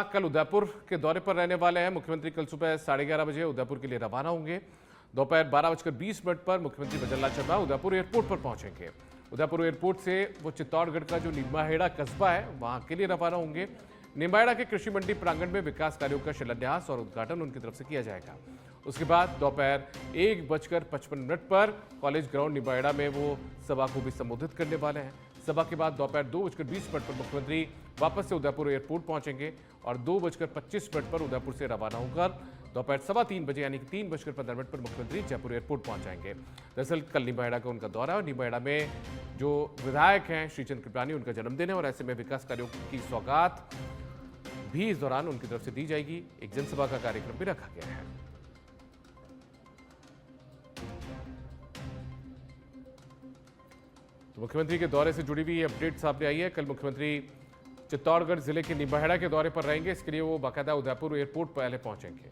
कल उदयपुर के दौरे पर रहने वाले हैं। मुख्यमंत्री कल सुबह 11:30 बजे उदयपुर के लिए रवाना होंगे। दोपहर 12:20 पर मुख्यमंत्री भजनलाल शर्मा उदयपुर एयरपोर्ट पर पहुंचेंगे। उदयपुर एयरपोर्ट से वो चित्तौड़गढ़ का जो निम्बाहेड़ा कस्बा है वहां के लिए रवाना होंगे। निम्बाहेड़ा के कृषि मंडी प्रांगण में विकास कार्यों का शिलान्यास और उद्घाटन उनकी तरफ से किया जाएगा। उसके बाद दोपहर 1:55 पर कॉलेज ग्राउंड निम्बाहेड़ा में वो सभा को भी संबोधित करने वाले हैं। सभा के बाद दोपहर 2:20 पर मुख्यमंत्री वापस से उदयपुर एयरपोर्ट पहुंचेंगे और 2:25 पर उदयपुर से रवाना होकर दोपहर 3:15 बजे यानी कि 3:15 पर मुख्यमंत्री जयपुर एयरपोर्ट पहुंच जाएंगे। दरअसल कल निम्बाहेड़ा का उनका दौरा है और निम्बाहेड़ा में जो विधायक हैं श्रीचंद कृपलानी, उनका जन्मदिन है और ऐसे में विकास कार्यों की सौगात भी इस दौरान उनकी तरफ से दी जाएगी। एक जनसभा का कार्यक्रम भी रखा गया है। तो मुख्यमंत्री के दौरे से जुड़ी हुई अपडेट सामने आई है। कल मुख्यमंत्री चित्तौड़गढ़ जिले के निम्बाहेड़ा के दौरे पर रहेंगे। इसके लिए वो बाकायदा उदयपुर एयरपोर्ट पहले पहुंचेंगे।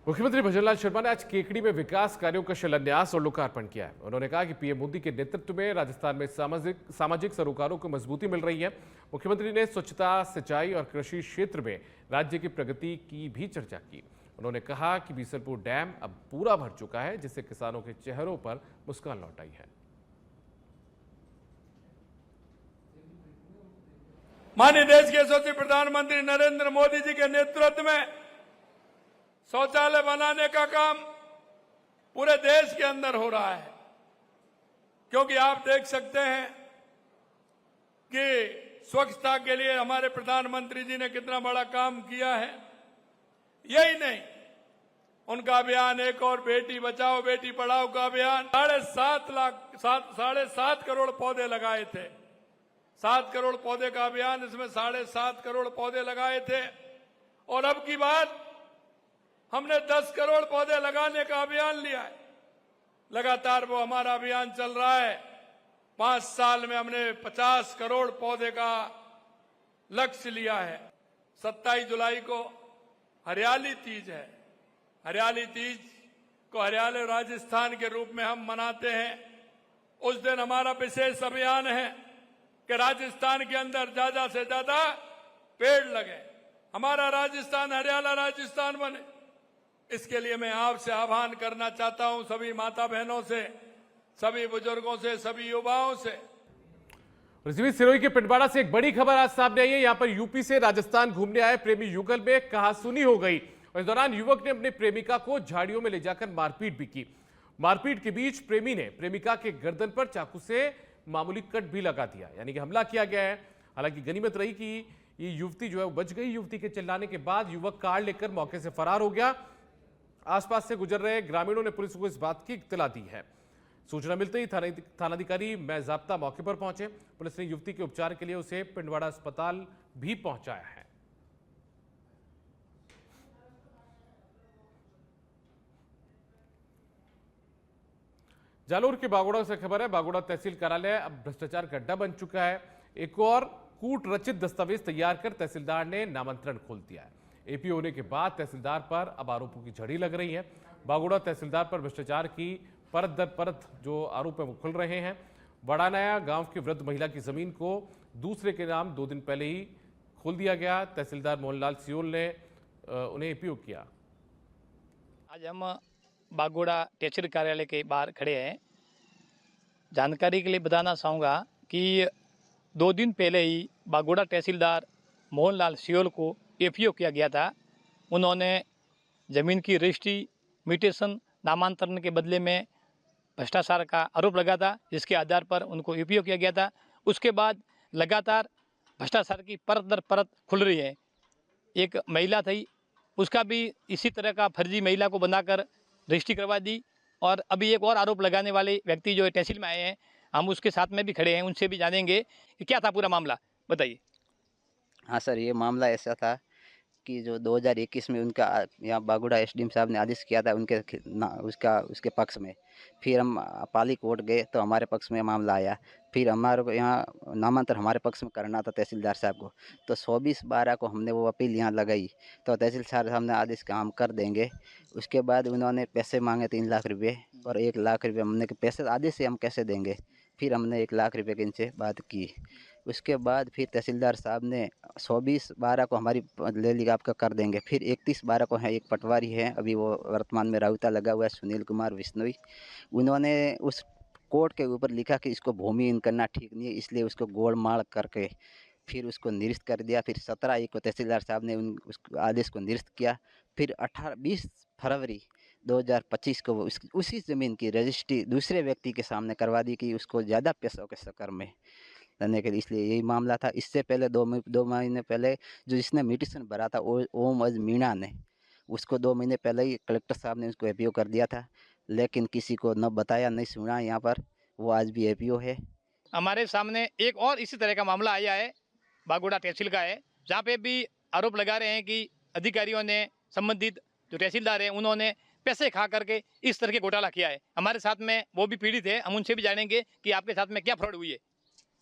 मुख्यमंत्री भजनलाल शर्मा ने आज केकड़ी में विकास कार्यों का शिलान्यास और लोकार्पण किया है। उन्होंने कहा कि पीएम मोदी के नेतृत्व में राजस्थान में सामाजिक सरोकारों को मजबूती मिल रही है। मुख्यमंत्री ने स्वच्छता, सिंचाई और कृषि क्षेत्र में राज्य की प्रगति की भी चर्चा की। उन्होंने कहा कि बीसलपुर डैम अब पूरा भर चुका है, जिससे किसानों के चेहरों पर मुस्कान लौट आई है। माननीय देश के यशस्वी प्रधानमंत्री नरेंद्र मोदी जी के नेतृत्व में शौचालय बनाने का काम पूरे देश के अंदर हो रहा है, क्योंकि आप देख सकते हैं कि स्वच्छता के लिए हमारे प्रधानमंत्री जी ने कितना बड़ा काम किया है। यही नहीं, उनका अभियान एक और बेटी बचाओ बेटी पढ़ाओ का अभियान 7.5 करोड़ पौधे लगाए थे। 7 करोड़ पौधे का अभियान, इसमें 7.5 करोड़ पौधे लगाए थे। और अब की बात हमने 10 करोड़ पौधे लगाने का अभियान लिया है। लगातार वो हमारा अभियान चल रहा है। 5 साल में हमने 50 करोड़ पौधे का लक्ष्य लिया है। 27 जुलाई को हरियाली तीज है। हरियाली तीज को हरियाली राजस्थान के रूप में हम मनाते हैं। उस दिन हमारा विशेष अभियान है कि राजस्थान के अंदर ज्यादा से ज्यादा पेड़ लगे, हमारा राजस्थान हरियाला राजस्थान बने। इसके लिए मैं आपसे आह्वान करना चाहता हूं, सभी माता बहनों से, सभी बुजुर्गों से, सभी युवाओं से। सिरोही के पिंडवाड़ा से एक बड़ी खबर आज सामने आई है। यहां पर यूपी से राजस्थान घूमने आए प्रेमी युगल में कहासुनी हो गई और इस दौरान युवक ने अपने प्रेमिका को झाड़ियों में ले जाकर मारपीट भी की। मारपीट के बीच प्रेमी ने प्रेमिका के गर्दन पर चाकू से मामूली कट भी लगा दिया, यानी कि हमला किया गया है। हालांकि गनीमत रही कि ये युवती जो है वो बच गई। युवती के चिल्लाने के बाद युवक कार लेकर मौके से फरार हो गया। आसपास से गुजर रहे ग्रामीणों ने पुलिस को इस बात की इत्तला दी है। सूचना मिलते ही थानाधिकारी मैं-जाब्ता मौके पर पहुंचे। पुलिस ने युवती के उपचार के लिए उसे पिंडवाड़ा अस्पताल भी पहुंचाया है। जालोर के बागोड़ा से खबर है। बागोड़ा तहसील कार्यालय अब भ्रष्टाचार का अड्डा बन चुका है। एक और कूट रचित दस्तावेज तैयार कर तहसीलदार ने नामांतरण खोल दिया है। एपी होने के बाद तहसीलदार पर अब आरोपों की झड़ी लग रही है। बागोड़ा तहसीलदार पर भ्रष्टाचार की परत दर परत जो आरोप है वो खुल रहे हैं। बड़ानाया गांव की वृद्ध महिला की जमीन को दूसरे के नाम 2 दिन पहले ही खोल दिया गया। तहसीलदार मोहनलाल सियोल ने उन्हें एपीओ किया। आज हम बागोड़ा तहसील कार्यालय के बाहर खड़े हैं। जानकारी के लिए बताना चाहूँगा कि 2 दिन पहले ही बागोड़ा तहसीलदार मोहनलाल सियोल को एपीओ किया गया था। उन्होंने ज़मीन की रजिस्ट्री, म्यूटेशन, नामांतरण के बदले में भ्रष्टाचार का आरोप लगा था, जिसके आधार पर उनको एपीओ किया गया था। उसके बाद लगातार भ्रष्टाचार की परत दर परत खुल रही है। एक महिला थी, उसका भी इसी तरह का फर्जी महिला को बनाकर रजिस्ट्री करवा दी। और अभी एक और आरोप लगाने वाले व्यक्ति जो है तहसील में आए हैं, हम उसके साथ में भी खड़े हैं, उनसे भी जानेंगे कि क्या था पूरा मामला। बताइए। हाँ सर, ये मामला ऐसा था कि जो 2021 में उनका यहाँ बागुड़ा एसडीएम साहब ने आदेश किया था उनके उसके पक्ष में, फिर हम पाली कोर्ट गए तो हमारे पक्ष में मामला आया। फिर हमारे को यहाँ नामांतरण हमारे पक्ष में करना था तहसीलदार साहब को, तो 24/12 को हमने वो अपील यहाँ लगाई तो तहसीलदार साहब ने आदेश का हम कर देंगे। उसके बाद उन्होंने पैसे मांगे 3 लाख रुपये और 1 लाख रुपये हमने के पैसे आदेश से हम कैसे देंगे, फिर हमने 1 लाख रुपये की इनसे बात की। उसके बाद फिर तहसीलदार साहब ने 24/12 को हमारी ले ली आपका कर देंगे। फिर 31/12 को है एक पटवारी है, अभी वो वर्तमान में राउता लगा हुआ है, सुनील कुमार बिश्नोई, उन्होंने उस कोर्ट के ऊपर लिखा कि इसको भूमिहीन करना ठीक नहीं है, इसलिए उसको गोलमाल करके फिर उसको निरस्त कर दिया। फिर 17 को तहसीलदार साहब ने उस आदेश को निरस्त किया। फिर 20 फरवरी 2025 को वो उसी ज़मीन की रजिस्ट्री दूसरे व्यक्ति के सामने करवा दी कि उसको ज़्यादा पैसों के चक्कर में करने के लिए, इसलिए यही मामला था। इससे पहले 2 महीने पहले जो जिसने मिटिशन भरा था ओम अज मीणा ने, उसको 2 महीने पहले ही कलेक्टर साहब ने उसको एपीओ कर दिया था, लेकिन किसी को न बताया नहीं सुना यहाँ पर, वो आज भी एपीओ है। हमारे सामने एक और इसी तरह का मामला आया है, बागोड़ा तहसील का है, जहाँ पे भी आरोप लगा रहे हैं कि अधिकारियों ने, संबंधित जो तहसीलदार है, उन्होंने पैसे खा करके इस तरह के घोटाला किया है। हमारे साथ में वो भी पीड़ित है, हम उनसे भी जानेंगे कि आपके साथ में क्या फ्रॉड हुई है।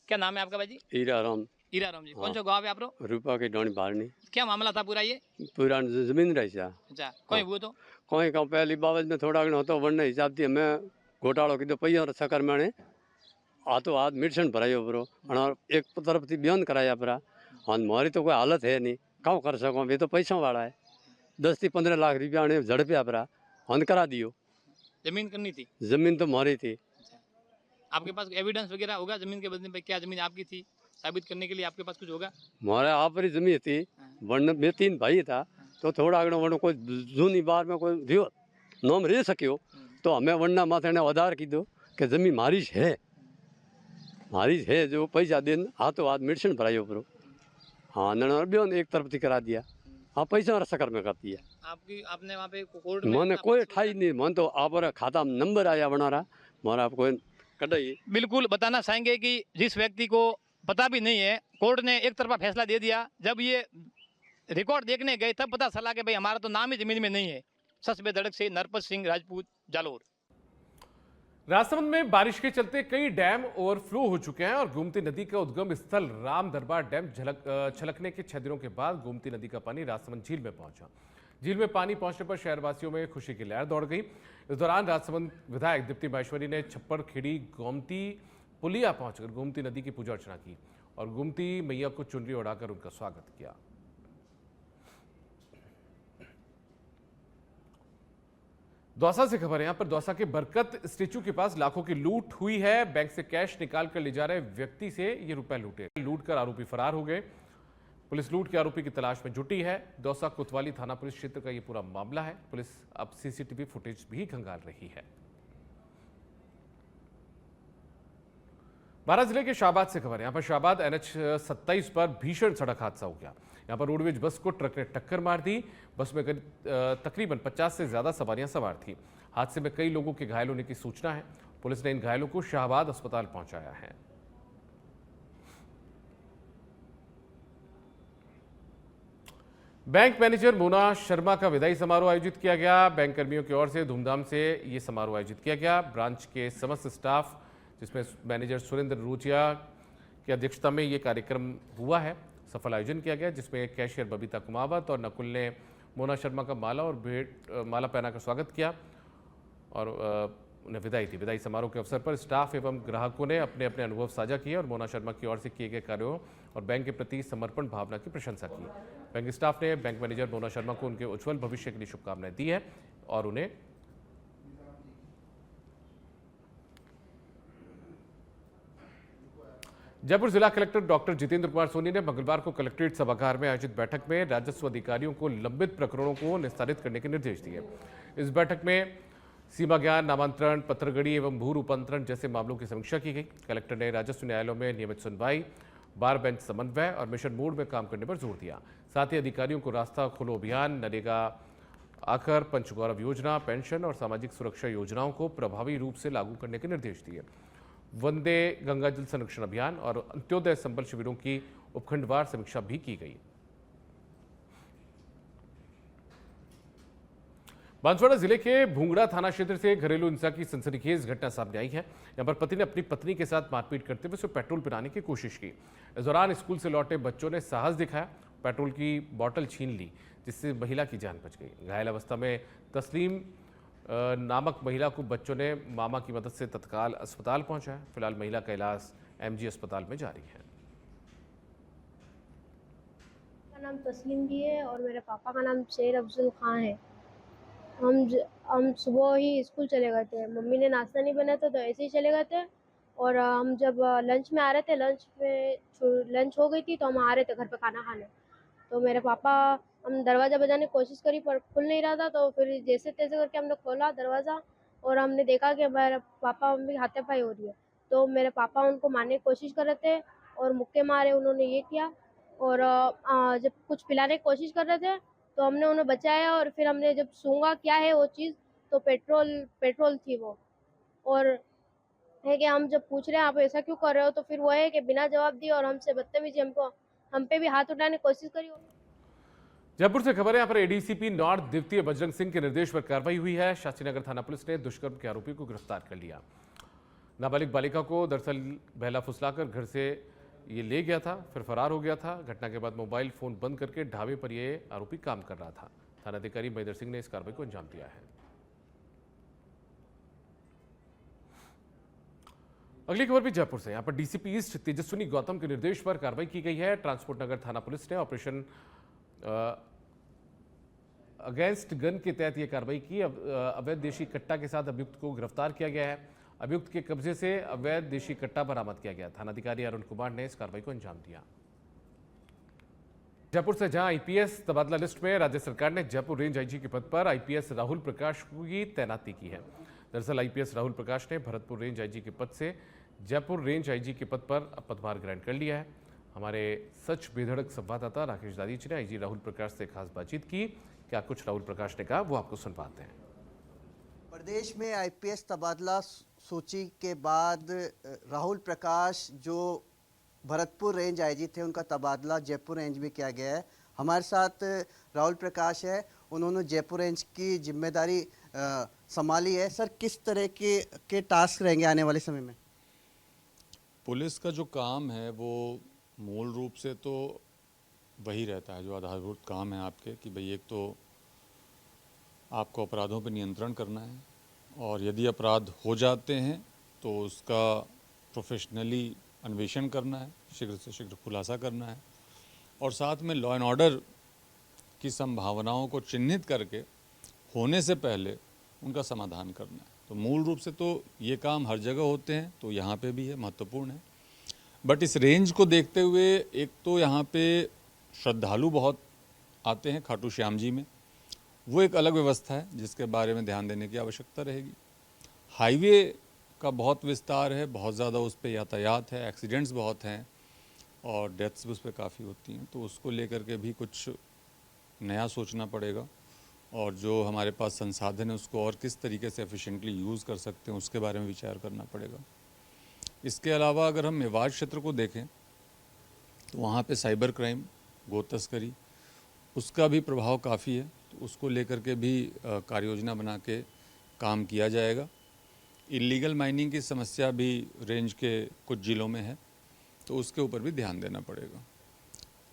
क्या नाम है आपका भाई जी? हीराराम। हीराराम जी, कौन सा गाँव है आप लोग? रूपा के डोनी बारनी। क्या मामला था पूरा ये? पूरा जमीन रही था। अच्छा, कोई हुआ तो कोई का पहली बाबत में थोड़ा घणो तो वरना हिसाब थी हमें घोटालो कीधो पैया और चक्कर में हाथों हाथ मिर्शन भरायो परो और एक तरफ थी बयान कराया परा। हाँ मारी तो कोई हालत है नहीं, काम कर सको, ये तो पैसा वाला है। 10 से 15 लाख रुपया ने झड़पिया परा, हन करा दियो। जमीन करनी थी? जमीन तो मारी थी। आपके पास एविडेंस वगैरह होगा जमीन के बदले में? क्या जमीन आपकी थी साबित करने के लिए आपके पास कुछ होगा? हमारे आप ही जमीन थी, वरना में 3 भाई था, तो थोड़ा अगड़ो वरना कोई जूनी बार में कोई दियो नाम रह सक्यो तो हमें वरना माथे ने आधार कीधो कि जमीन मारी है जो पैसा देन हाथों हाथ मिर्शन भरायो परो। हाँ न एक तरफ थी करा दिया। हाँ पैसा और चक्कर में कर दिया। आपने वहाँ पे कोर्ट में मैंने कोई ठाई नहीं, मन तो आप खाता नंबर आया बना रहा मारा कोई कटाई। बिल्कुल बताना चाहेंगे कि जिस व्यक्ति को पता भी नहीं है, कोर्ट ने एक तरफा फैसला दे दिया। जब ये रिकॉर्ड देखने गए तब पता चला कि भाई हमारा तो नाम ही जमीन में नहीं है। सच बेधड़क से नरपत सिंह राजपूत, जालोर। राजसमंद में बारिश के चलते कई डैम ओवरफ्लो हो चुके हैं और गोमती नदी का उद्गम स्थल राम दरबार डैम छलकने के 6 दिनों के बाद गोमती नदी का पानी राजसमंद झील में पहुंचा। झील में पानी पहुंचने पर शहरवासियों में खुशी की लहर दौड़ गई। इस दौरान राजसमंद विधायक दीप्ति माहेश्वरी ने छप्पड़ खेड़ी गोमती पुलिया पहुंचकर गोमती नदी की पूजा अर्चना की और गोमती मैया को चुनरी उड़ाकर उनका स्वागत किया। दौसा से खबर है। यहां पर दौसा के बरकत स्टेचू के पास लाखों की लूट हुई है। बैंक से कैश निकाल कर ले जा रहे व्यक्ति से ये रुपए लूटे, लूट कर आरोपी फरार हो गए। पुलिस लूट के आरोपी की तलाश में जुटी है। दौसा कोतवाली थाना पुलिस क्षेत्र का ये पूरा मामला है। पुलिस अब सीसीटीवी फुटेज भी खंगाल रही है। बारां जिले के शाहबाद से खबर है। यहां पर शाहबाद NH 27 पर भीषण सड़क हादसा हो गया। यहां पर रोडवेज बस को ट्रक ने टक्कर मार दी। बस में तकरीबन 50 से ज्यादा सवारियां सवार थी। हादसे में कई लोगों के घायल होने की सूचना है। पुलिस ने इन घायलों को शाहबाद अस्पताल पहुंचाया है। बैंक मैनेजर मोना शर्मा का विदाई समारोह आयोजित किया गया। बैंक कर्मियों की ओर से धूमधाम से यह समारोह आयोजित किया गया। ब्रांच के समस्त स्टाफ, जिसमें मैनेजर सुरेंद्र रोचिया की अध्यक्षता में यह कार्यक्रम हुआ है, सफल आयोजन किया गया, जिसमें कैशियर बबीता कुमावत और नकुल ने मोना शर्मा का माला पहनाकर स्वागत किया और उन्हें विदाई दी। विदाई समारोह के अवसर पर स्टाफ एवं ग्राहकों ने अपने अपने अनुभव साझा किए और मोना शर्मा की ओर से किए गए कार्यों और बैंक के प्रति समर्पण भावना की प्रशंसा की। बैंक स्टाफ ने बैंक मैनेजर मोना शर्मा को उनके उज्जवल भविष्य के लिए शुभकामनाएं दी है और उन्हें जयपुर जिला कलेक्टर डॉक्टर जितेंद्र कुमार सोनी ने मंगलवार को कलेक्ट्रेट सभागार में आयोजित बैठक में राजस्व अधिकारियों को लंबित प्रकरणों को निस्तारित करने के निर्देश दिए। इस बैठक में सीमा ज्ञान, नामांतरण, पत्रगड़ी एवं भू रूपांतरण जैसे मामलों की समीक्षा की गई। कलेक्टर ने राजस्व न्यायालयों में नियमित सुनवाई, बार बेंच समन्वय और मिशन मोड में काम करने पर जोर दिया। साथ ही अधिकारियों को रास्ता खोलो अभियान, नरेगा आकर, पंचगौरव योजना, पेंशन और सामाजिक सुरक्षा योजनाओं को प्रभावी रूप से लागू करने के निर्देश दिए। वंदे गंगा जल संरक्षण अभियान और अंत्योदय संबल शिविरों की उपखंडवार समीक्षा भी की गई। बांसवाड़ा जिले के भूंगड़ा थाना क्षेत्र से घरेलू हिंसा की सनसनीखेज घटना सामने आई है। यहां पर पति ने अपनी पत्नी के साथ मारपीट करते हुए उसे पेट्रोल पिलाने की कोशिश की। इस दौरान स्कूल से लौटे बच्चों ने साहस दिखाया, पेट्रोल की बोतल छीन ली, जिससे महिला की जान बच गई। घायल अवस्था में तस्लीम नामक महिला को बच्चों ने मामा की मदद से तत्काल अस्पताल पहुंचाया। फिलहाल महिला का इलाज MG अस्पताल में जारी है। मेरा नाम तस्लीम भी है और मेरे पापा का नाम शेर अफजल खां है। हम सुबह ही स्कूल चले गए थे। मम्मी ने नाश्ता नहीं बनाया था तो ऐसे ही चले गए थे। और हम जब लंच में आ रहे थे, लंच हो गई थी तो हम आ रहे थे घर पे खाना खाने। तो मेरे पापा, हम दरवाज़ा बजाने की कोशिश करी पर खुल नहीं रहा था। तो फिर जैसे तैसे करके हमने खोला दरवाज़ा और हमने देखा कि मेरे पापा मम्मी हाथापाई हो रही है। तो मेरे पापा उनको मारने की कोशिश कर रहे थे और मुक्के मारे उन्होंने ये किया। और जब कुछ पिलाने की कोशिश कर रहे थे तो हमने उन्हें बचाया। और फिर हमने जब सूंघा क्या है वो चीज़, तो पेट्रोल थी वो। और है कि हम जब पूछ रहे हैं आप ऐसा क्यों कर रहे हो, तो फिर वो है कि बिना जवाब दिए और हमसे बदतमीजी, हम पे भी हाथ उठाने की कोशिश करी। जयपुर से खबर है। यहाँ पर ADCP नॉर्थ द्वितीय बजरंग सिंह के निर्देश पर कार्रवाई हुई है। शास्त्रीनगर थाना पुलिस ने दुष्कर्म के आरोपी को गिरफ्तार कर लिया। नाबालिग बालिका को दरअसल बहला फुसलाकर घर से ये ले गया था, फिर फरार हो गया था। घटना के बाद मोबाइल फोन बंद करके ढाबे पर ये आरोपी काम कर रहा था। थानाधिकारी महेंद्र सिंह ने इस कार्रवाई को अंजाम दिया है। अगली खबर भी जयपुर से। यहाँ पर DCP ईस्ट तेजस्विनी गौतम के निर्देश पर कार्रवाई की गई है। ट्रांसपोर्ट नगर थाना पुलिस ने ऑपरेशन अगेंस्ट गन के तहत यह कार्रवाई की। अवैध देशी कट्टा के साथ अभियुक्त को गिरफ्तार किया गया है। अभियुक्त के कब्जे से अवैध देशी कट्टा बरामद किया गया। थानाधिकारी अरुण कुमार ने इस कार्रवाई को अंजाम दिया। जयपुर से जहां IPS तबादला लिस्ट में राज्य सरकार ने जयपुर रेंज IG के पद पर IPS राहुल प्रकाश की तैनाती की है। दरअसल IPS राहुल प्रकाश ने भरतपुर रेंज IG के पद से जयपुर रेंज IG के पद पर पदभार ग्रहण कर लिया है। हमारे सच बेधड़क संवाददाता राकेश दादीची ने IG राहुल प्रकाश से खास बातचीत की। क्या कुछ राहुल प्रकाश ने कहा, वो आपको सुनवाते हैं। प्रदेश में IPS तबादला सूची के बाद राहुल प्रकाश जो भरतपुर रेंज IG थे, उनका तबादला जयपुर रेंज में किया गया है। हमारे साथ राहुल प्रकाश है, उन्होंने जयपुर रेंज की जिम्मेदारी संभाली है। सर, किस तरह के टास्क रहेंगे आने वाले समय में? पुलिस का जो काम है वो मूल रूप से तो वही रहता है जो आधारभूत काम है आपके, कि भाई एक तो आपको अपराधों पर नियंत्रण करना है और यदि अपराध हो जाते हैं तो उसका प्रोफेशनली अन्वेषण करना है, शीघ्र से शीघ्र खुलासा करना है और साथ में लॉ एंड ऑर्डर की संभावनाओं को चिन्हित करके होने से पहले उनका समाधान करना है। तो मूल रूप से तो ये काम हर जगह होते हैं, तो यहाँ पे भी है, महत्वपूर्ण है। बट इस रेंज को देखते हुए एक तो यहाँ पे श्रद्धालु बहुत आते हैं खाटू श्याम जी में, वो एक अलग व्यवस्था है जिसके बारे में ध्यान देने की आवश्यकता रहेगी। हाईवे का बहुत विस्तार है, बहुत ज़्यादा उस पर यातायात है, एक्सीडेंट्स बहुत हैं और डेथ्स भी उस पर काफ़ी होती हैं, तो उसको लेकर के भी कुछ नया सोचना पड़ेगा और जो हमारे पास संसाधन है उसको और किस तरीके से एफिशिएंटली यूज़ कर सकते हैं उसके बारे में विचार करना पड़ेगा। इसके अलावा अगर हम मेवाड़ क्षेत्र को देखें तो वहाँ पे साइबर क्राइम, गो तस्करी, उसका भी प्रभाव काफ़ी है, तो उसको लेकर के भी कार्य योजना बना के काम किया जाएगा। इलीगल माइनिंग की समस्या भी रेंज के कुछ जिलों में है, तो उसके ऊपर भी ध्यान देना पड़ेगा।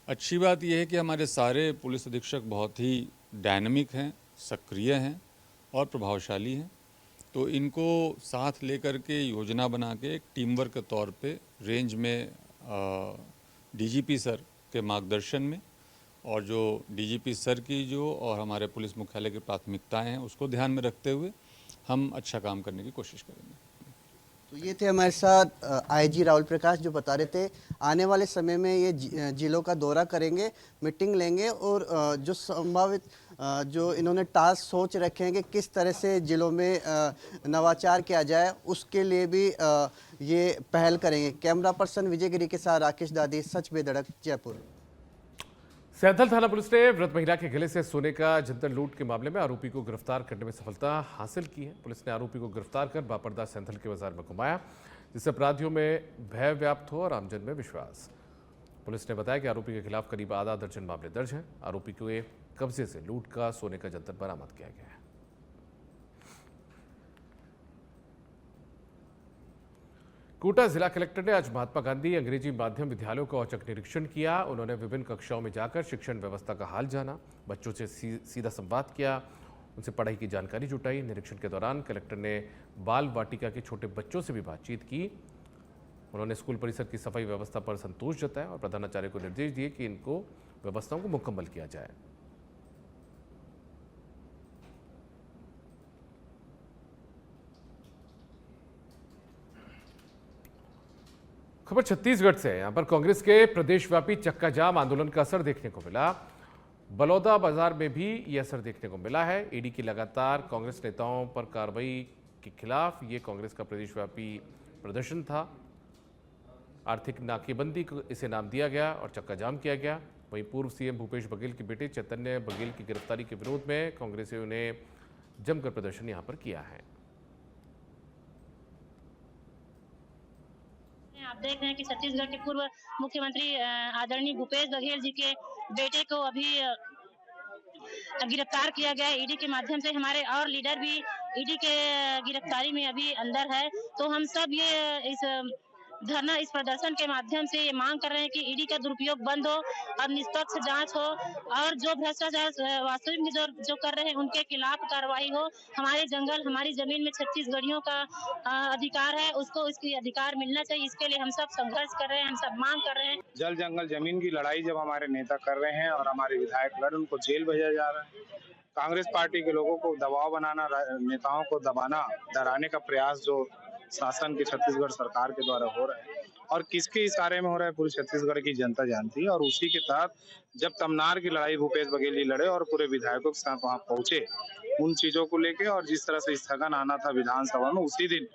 अच्छी बात यह है कि हमारे सारे पुलिस अधीक्षक बहुत ही डायनामिक हैं, सक्रिय हैं और प्रभावशाली हैं, तो इनको साथ लेकर के योजना बना के एक टीम वर्क के तौर पे रेंज में DGP सर के मार्गदर्शन में और जो DGP सर की जो और हमारे पुलिस मुख्यालय की प्राथमिकताएं हैं उसको ध्यान में रखते हुए हम अच्छा काम करने की कोशिश करेंगे। तो ये थे हमारे साथ IG राहुल प्रकाश, जो बता रहे थे आने वाले समय में ये जिलों का दौरा करेंगे, मीटिंग लेंगे और जो संभावित जो इन्होंने टास्क सोच रखे हैं कि किस तरह से जिलों में नवाचार किया जाए, उसके लिए भी ये पहल करेंगे। कैमरा पर्सन विजय गिरी के साथ राकेश दादी, सच बेधड़क, जयपुर। सैंथल थाना पुलिस ने व्रत महिला के गले से सोने का जंतर लूट के मामले में आरोपी को गिरफ्तार करने में सफलता हासिल की है। पुलिस ने आरोपी को गिरफ्तार कर बापरदा सैंथल के बाजार में घुमाया, जिससे अपराधियों में भय व्याप्त हो और आमजन में विश्वास। पुलिस ने बताया कि आरोपी के खिलाफ करीब आधा दर्जन मामले दर्ज हैं। आरोपी के कब्जे से लूट का सोने का जंतर बरामद किया गया है। कोटा जिला कलेक्टर ने आज महात्मा गांधी अंग्रेजी माध्यम विद्यालयों का औचक निरीक्षण किया। उन्होंने विभिन्न कक्षाओं में जाकर शिक्षण व्यवस्था का हाल जाना, बच्चों से सीधा संवाद किया, उनसे पढ़ाई की जानकारी जुटाई। निरीक्षण के दौरान कलेक्टर ने बाल वाटिका के छोटे बच्चों से भी बातचीत की। उन्होंने स्कूल परिसर की सफाई व्यवस्था पर संतोष जताया और प्रधानाचार्य को निर्देश दिए कि इनको व्यवस्थाओं को मुकम्मल किया जाए। खबर छत्तीसगढ़ से है। यहां पर कांग्रेस के प्रदेशव्यापी चक्का जाम आंदोलन का असर देखने को मिला। बलौदा बाजार में भी ये असर देखने को मिला है। ईडी की लगातार कांग्रेस नेताओं पर कार्रवाई के खिलाफ ये कांग्रेस का प्रदेशव्यापी प्रदर्शन था। आर्थिक नाकेबंदी को इसे नाम दिया गया और चक्का जाम किया गया। वहीं पूर्व सीएम भूपेश बघेल के बेटे चैतन्य बघेल की गिरफ्तारी के विरोध में कांग्रेसियों ने जमकर प्रदर्शन यहां पर किया है। आप देख रहे हैं कि छत्तीसगढ़ के पूर्व मुख्यमंत्री आदरणीय भूपेश बघेल जी के बेटे को अभी गिरफ्तार किया गया है ईडी के माध्यम से। हमारे और लीडर भी ईडी के गिरफ्तारी में अभी अंदर है। तो हम सब ये इस धरना, इस प्रदर्शन के माध्यम से ये मांग कर रहे हैं कि ईडी का दुरुपयोग बंद हो और निष्पक्ष जांच हो और जो भ्रष्टाचार वास्तविक में जो कर रहे हैं उनके खिलाफ कार्रवाई हो। हमारे जंगल, हमारी जमीन में छत्तीसगढ़ियों का अधिकार है, उसको इसकी अधिकार मिलना चाहिए। इसके लिए हम सब संघर्ष कर रहे हैं, हम सब मांग कर रहे हैं। जल जंगल जमीन की लड़ाई जब हमारे नेता कर रहे हैं और हमारे विधायक लड़ उनको जेल भेजा जा रहा है। कांग्रेस पार्टी के लोगों को दबाव बनाना, नेताओं को दबाना, डराने का प्रयास जो शासन की छत्तीसगढ़ सरकार के द्वारा हो रहा है और किसके इशारे में हो रहा है पूरी छत्तीसगढ़ की जनता जानती है। और उसी के तहत जब तमनार की लड़ाई भूपेश बघेल जी लड़े और पूरे विधायकों के साथ वहां पहुंचे उन चीजों को लेके और जिस तरह से स्थगन आना था विधानसभा में, उसी दिन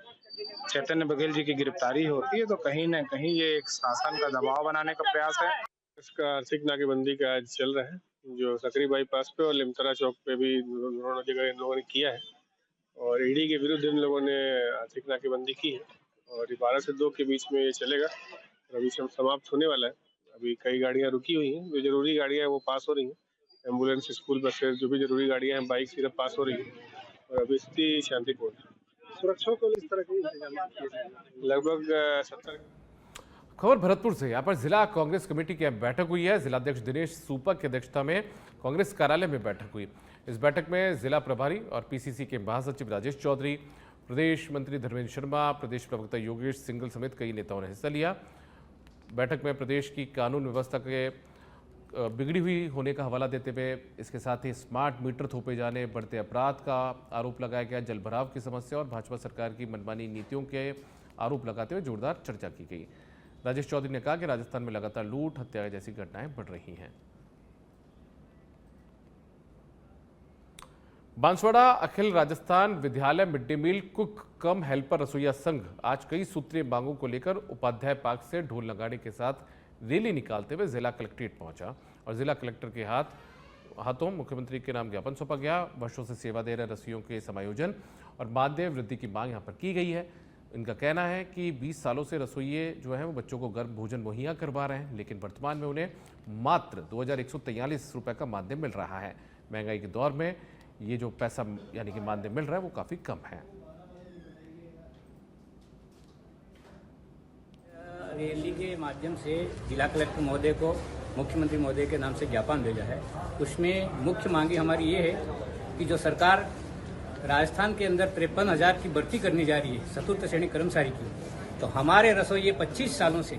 चैतन्य बघेल जी की गिरफ्तारी होती है। तो कहीं न कहीं ये एक शासन का दबाव बनाने का प्रयास है। इसका आर्थिक नाकेबंदी का आज चल रहा है, जो सकरी बाईपास पे और लिमतरा चौक पे भी दोनों जगह इन लोगों ने किया है और ईडी के विरुद्ध इन लोगों ने आर्थिक नाकेबंदी की है और 12 से 2 के बीच में ये चलेगा और अभी समाप्त होने वाला है। अभी कई गाड़ियां रुकी हुई हैं, जो जरूरी गाड़ियां हैं वो पास हो रही हैं, एम्बुलेंस, स्कूल बसेस, जो भी जरूरी गाड़ियां हैं, बाइक सिर्फ पास हो रही है और अभी स्थिति शांतिपूर्ण है। सुरक्षा को इस तरह के इंतजाम किए जाएंगे। लगभग 70। खबर भरतपुर से। यहाँ पर जिला कांग्रेस कमेटी की बैठक हुई है। जिलाध्यक्ष दिनेश सूपा की अध्यक्षता में कांग्रेस कार्यालय में बैठक हुई। इस बैठक में जिला प्रभारी और पीसीसी के महासचिव राजेश चौधरी, प्रदेश मंत्री धर्मेंद्र शर्मा, प्रदेश प्रवक्ता योगेश सिंघल समेत कई नेताओं ने हिस्सा लिया। बैठक में प्रदेश की कानून व्यवस्था के बिगड़ी हुई होने का हवाला देते हुए इसके साथ ही स्मार्ट मीटर थोपे जाने, बढ़ते अपराध का आरोप लगाया गया, जल भराव की समस्या और भाजपा सरकार की मनमानी नीतियों के आरोप लगाते हुए जोरदार चर्चा की गई। राजेश चौधरी ने कहा कि राजस्थान में लगातार लूट, हत्या जैसी घटनाएं बढ़ रही हैं। बांसवाड़ा अखिल राजस्थान विद्यालय मिड डे मील कुक कम हेल्पर रसोईया संघ आज कई सूत्रीय मांगों को लेकर उपाध्याय पार्क से ढोल नगाड़े के साथ रैली निकालते हुए जिला कलेक्ट्रेट पहुंचा और जिला कलेक्टर के हाथों मुख्यमंत्री के नाम ज्ञापन सौंपा गया। वर्षों से सेवा दे रहे रसोइयों के समायोजन और मानदेय वृद्धि की मांग यहां पर की गई है। इनका कहना है कि 20 सालों से रसोइये जो हैं वो बच्चों को गर्म भोजन मुहैया करवा रहे हैं, लेकिन वर्तमान में उन्हें मात्र 2143 रुपये का मानदेय मिल रहा है। महंगाई के दौर में ये जो पैसा यानी कि मानदेय मिल रहा है वो काफ़ी कम है। रैली के माध्यम से जिला कलेक्टर महोदय को मुख्यमंत्री महोदय के नाम से ज्ञापन भेजा है। उसमें मुख्य मांगी हमारी ये है कि जो सरकार राजस्थान के अंदर 53,000 की भर्ती करने जा रही है चतुर्थ श्रेणी कर्मचारी की, तो हमारे रसोइये 25 सालों से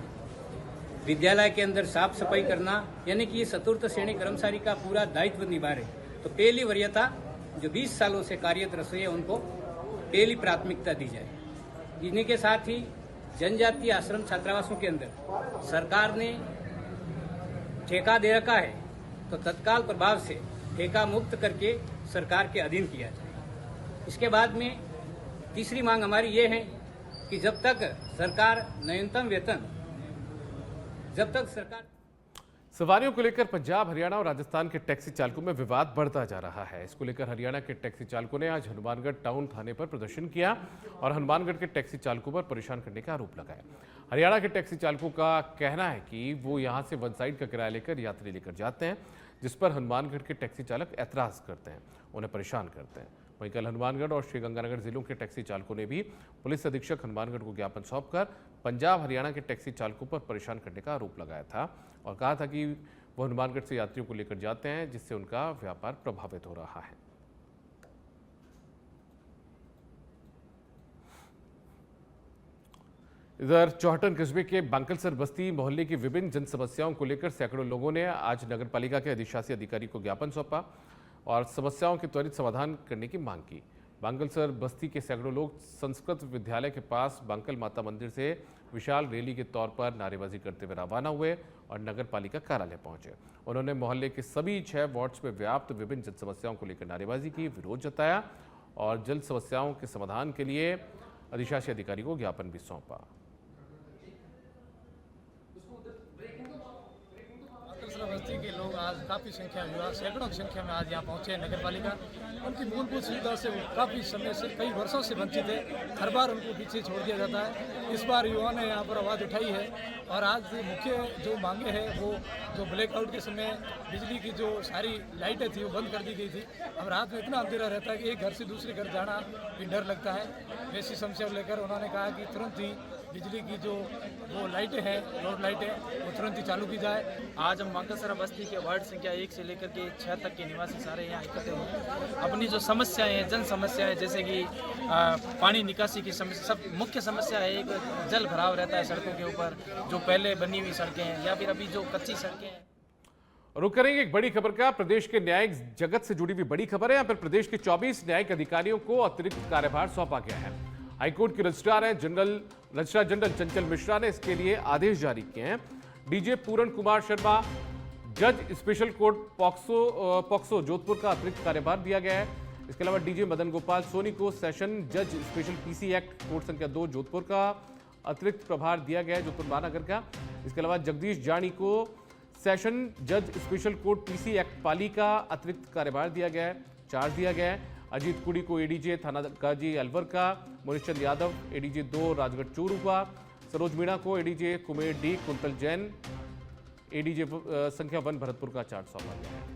विद्यालय के अंदर साफ सफाई करना यानी कि ये चतुर्थ श्रेणी कर्मचारी का पूरा दायित्व निभा रहे। तो पहली वरीयता जो 20 सालों से कार्यरत रसोइया उनको पहली प्राथमिकता दी जाए। इन्हीं के साथ ही जनजातीय आश्रम छात्रावासों के अंदर सरकार ने ठेका दे रखा है, तो तत्काल प्रभाव से ठेका मुक्त करके सरकार के अधीन किया जाए। इसके बाद में तीसरी मांग हमारी ये है कि जब तक सरकार न्यूनतम वेतन, जब तक सरकार सवारियों को लेकर पंजाब, हरियाणा और राजस्थान के टैक्सी चालकों में विवाद बढ़ता जा रहा है। इसको लेकर हरियाणा के टैक्सी चालकों ने आज हनुमानगढ़ टाउन थाने पर प्रदर्शन किया और हनुमानगढ़ के टैक्सी चालकों पर परेशान करने का आरोप लगाया। हरियाणा के टैक्सी चालकों का कहना है कि वो यहां से वन साइड का किराया लेकर यात्री लेकर जाते हैं, जिस पर हनुमानगढ़ के टैक्सी चालक ऐतराज करते हैं, उन्हें परेशान करते हैं। वहीं कल हनुमानगढ़ और श्रीगंगानगर जिलों के टैक्सी चालकों ने भी पुलिस अधीक्षक हनुमानगढ़ को ज्ञापन सौंपकर पंजाब हरियाणा के टैक्सी चालकों पर परेशान करने का आरोप लगाया था और कहा था कि वो हनुमानगढ़ से यात्रियों को लेकर जाते हैं, जिससे उनका व्यापार प्रभावित हो रहा है। इधर चौहटन कस्बे के बांकलसर बस्ती मोहल्ले की विभिन्न जन समस्याओं को लेकर सैकड़ों लोगों ने आज नगर पालिका के अधिशासी अधिकारी को ज्ञापन सौंपा और समस्याओं के त्वरित समाधान करने की मांग की। बांकलसर बस्ती के सैकड़ों लोग संस्कृत विद्यालय के पास बांकल माता मंदिर से विशाल रैली के तौर पर नारेबाजी करते हुए रवाना हुए और नगर पालिका कार्यालय पहुंचे। उन्होंने मोहल्ले के सभी 6 वार्ड्स में व्याप्त विभिन्न जन समस्याओं को लेकर नारेबाजी की, विरोध जताया और जल्द समस्याओं के समाधान के लिए अधिशासी अधिकारी को ज्ञापन भी सौंपा। बस्ती के लोग आज काफ़ी संख्या में, सैकड़ों की संख्या में आज यहाँ पहुँचे नगर पालिका। उनकी मूलभूत सुविधा से वो काफ़ी समय से, कई वर्षों से वंचित है। हर बार उनको पीछे छोड़ दिया जाता है। इस बार युवाओं ने यहाँ पर आवाज़ उठाई है और आज मुख्य जो मांगे हैं वो जो ब्लैकआउट के समय बिजली की जो सारी लाइटें थी वो बंद कर दी गई थी। अब रात में इतना अंधेरा रहता है कि एक घर से दूसरे घर जाना भी डर लगता है। वैसी समस्या को लेकर उन्होंने कहा कि तुरंत ही बिजली की जो वो लाइटें हैं, रोड लाइटें, वो तुरंत ही चालू की जाए। आज हम बांकलसर बस्ती के वार्ड संख्या 1 से लेकर के 6 तक के निवासी सारे यहाँ इकट्ठे हुए। अपनी जो समस्याएं हैं, जन समस्याएं, जैसे कि पानी निकासी की समस्या, सब मुख्य समस्या है। एक जल भराव रहता है सड़कों के ऊपर, जो पहले बनी हुई सड़कें हैं या फिर अभी जो कच्ची सड़कें हैं। रुक करेंगे एक बड़ी खबर का। प्रदेश के न्यायिक जगत से जुड़ी हुई बड़ी खबर है। यहाँ पर प्रदेश के 24 न्यायिक अधिकारियों को अतिरिक्त कार्यभार सौंपा गया है। हाईकोर्ट के रजिस्ट्रार जनरल चंचल मिश्रा ने इसके लिए आदेश जारी किए हैं। डीजे पूरण कुमार शर्मा जज स्पेशल कोर्ट पॉक्सो जोधपुर का अतिरिक्त कार्यभार दिया गया है। इसके अलावा डीजे मदन गोपाल सोनी को सेशन जज स्पेशल पीसी एक्ट कोर्ट संख्या 2 जोधपुर का अतिरिक्त प्रभार दिया गया है, जोधपुर महानगर का। इसके अलावा जगदीश जानी को सेशन जज स्पेशल कोर्ट पीसी एक्ट पाली का अतिरिक्त कार्यभार दिया गया है, चार्ज दिया गया है। अजीत कुड़ी को एडीजे थाना गाजी अलवर का, मुनिश्चंद यादव एडीजे 2 राजगढ़ चूरू का, सरोज मीणा को एडीजे कुमेर डी, कुंतल जैन एडीजे संख्या 1 भरतपुर का चार्ज सौंपा गया है।